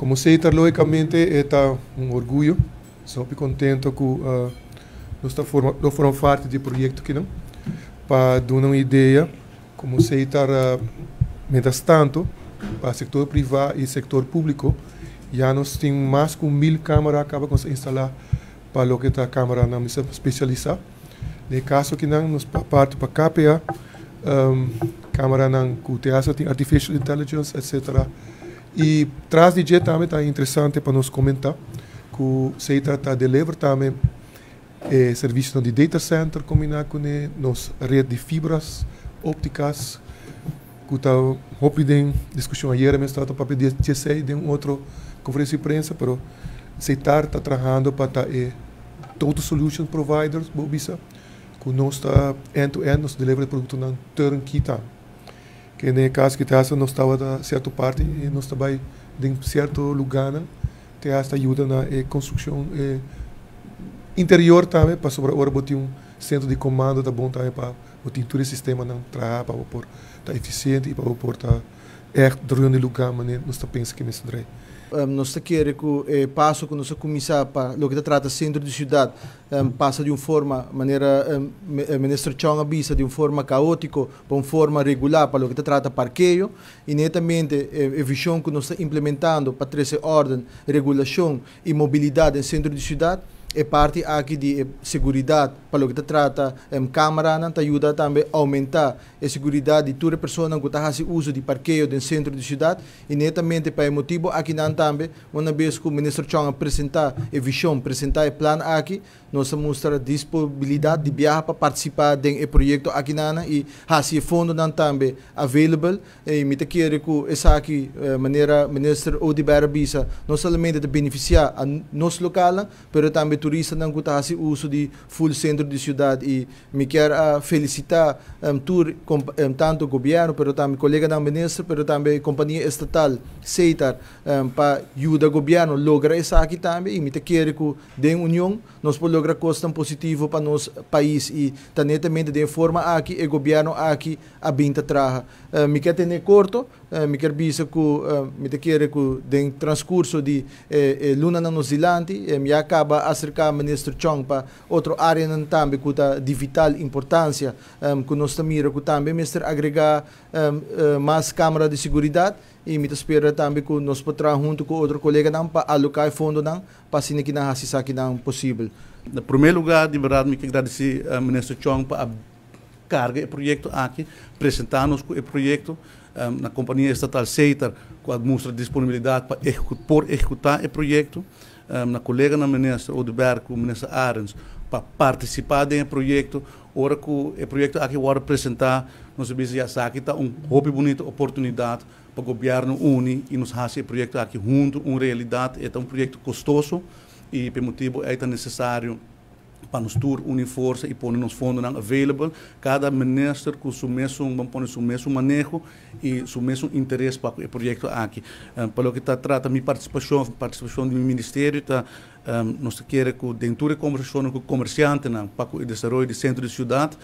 Como Ceitar, logicamente, está um orgulho. Sempre contente com nós formamos parte do projeto aqui, não? Para dar uma ideia, como Ceitar, mientras tanto, para o setor privado e setor público, já nós temos mais de 1000 câmaras que acabamos de instalar para o que está a câmara na missa especializada. No caso que nós parte para KPA, câmara que tem Artificial Intelligence, etc. E traz de jeito também está interessante para nos comentar que o Ceitar está delivering também serviços de data center combinado com nossa rede de fibras ópticas que está houve discussão ayer mesmo está para pedir 16 de outra conferência de imprensa, pero Ceitar está trabalhando para estar total solution providers, bobisa, que nós está end-to-end, nós delivery produto na turnkey tá. Que no caso que nós estava da certa parte e nós também em certo lugar, tem esta ajuda na construção interior também para sobre agora botar centro de comando da bom também para botar todo o sistema não trabalhar para pôr tá eficiente e para pôr tá no lugar, mas nós está pensando que nesse dream. Nós queremos que o passo que nós começar para o que trata centro de cidade passa de uma forma maneira ministro Chong avisa de uma forma caótica para uma forma regular para o que trata parqueio e netamente a visão que nós estamos implementando para trazer ordem, regulação e mobilidade no centro de cidade é parte aqui de segurança para o que trata câmara não ajuda também a aumentar a segurança de toda pessoa que está fazendo uso de parqueio no centro de cidade e netamente para o motivo aqui não também uma vez que o ministro Chong apresentar a visão, apresentar o plano aqui nós mostra disponibilidade de viajar para participar do projeto aqui não e fazer fundo não também available e me quero que essa aqui maneira ministro Odibar Bisa não somente de beneficiar a nosso local, mas também turistas não que fazem uso de full centro de cidade e me quero felicitar tanto o governo, mas também colega da ministro, mas também companhia estatal Ceitar para ajudar o governo a lograr isso aqui também e me quero que da união nós podemos lograr coisas positivas para nosso país e netamente de forma aqui o governo aqui a binta traga. Me quero ter curto, me quero dizer que me quero que no transcurso de luna na Nova Zelândia me acaba acercar o ministro Chong para outra área também que está de vital importância que nós mira que também ministro agregar mais câmara de segurança e me espera também que nós podemos junto com outro colega para alocar fundo para assim que não se que não possível. Em primeiro lugar, de verdade, me quero agradecer ao ministro Chong para a carga do projeto aqui, apresentar-nos o projeto na companhia estatal Ceitar, que mostra disponibilidade para executar o projeto, na colega na ministra Odibar, o ministro Arens, para participar do projeto. Ora que o projeto aqui vai apresentar, nós sabemos já que está uma bonita oportunidade para o governo unir e nos fazer o projeto aqui junto, uma realidade, é um projeto custoso e por motivo é necessário para nos unir força e pôr nos fundos available, cada ministro com o mesmo manejo e o mesmo interesse para o projeto aqui. Para o que trata minha participação do ministério, nós queremos que dentro da conversação com o comerciante para o desenvolvimento do centro de cidade,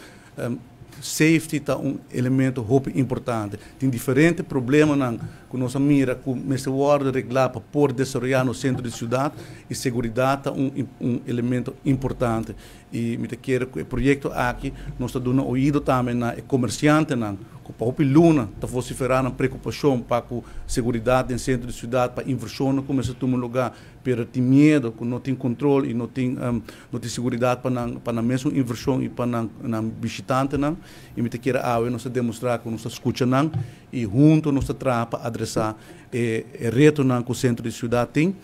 safety é elemento muito importante. Tem diferentes problemas que nós mira que nesse guarda reglar para poder desenvolver no centro de cidade e segurança é um elemento importante. E me quero que o projeto aqui nós está dando ouvido também na comerciante que para o luna está vociferando na preocupação para a segurança no centro de cidade para inversão começa a tomar lugar para ter medo que não tem controle e não tem segurança para a mesma inversão e para a visitante e me quero nós demonstrar que nós escutamos e junto nós trabalhamos para adressar o reto que o centro de cidade tem.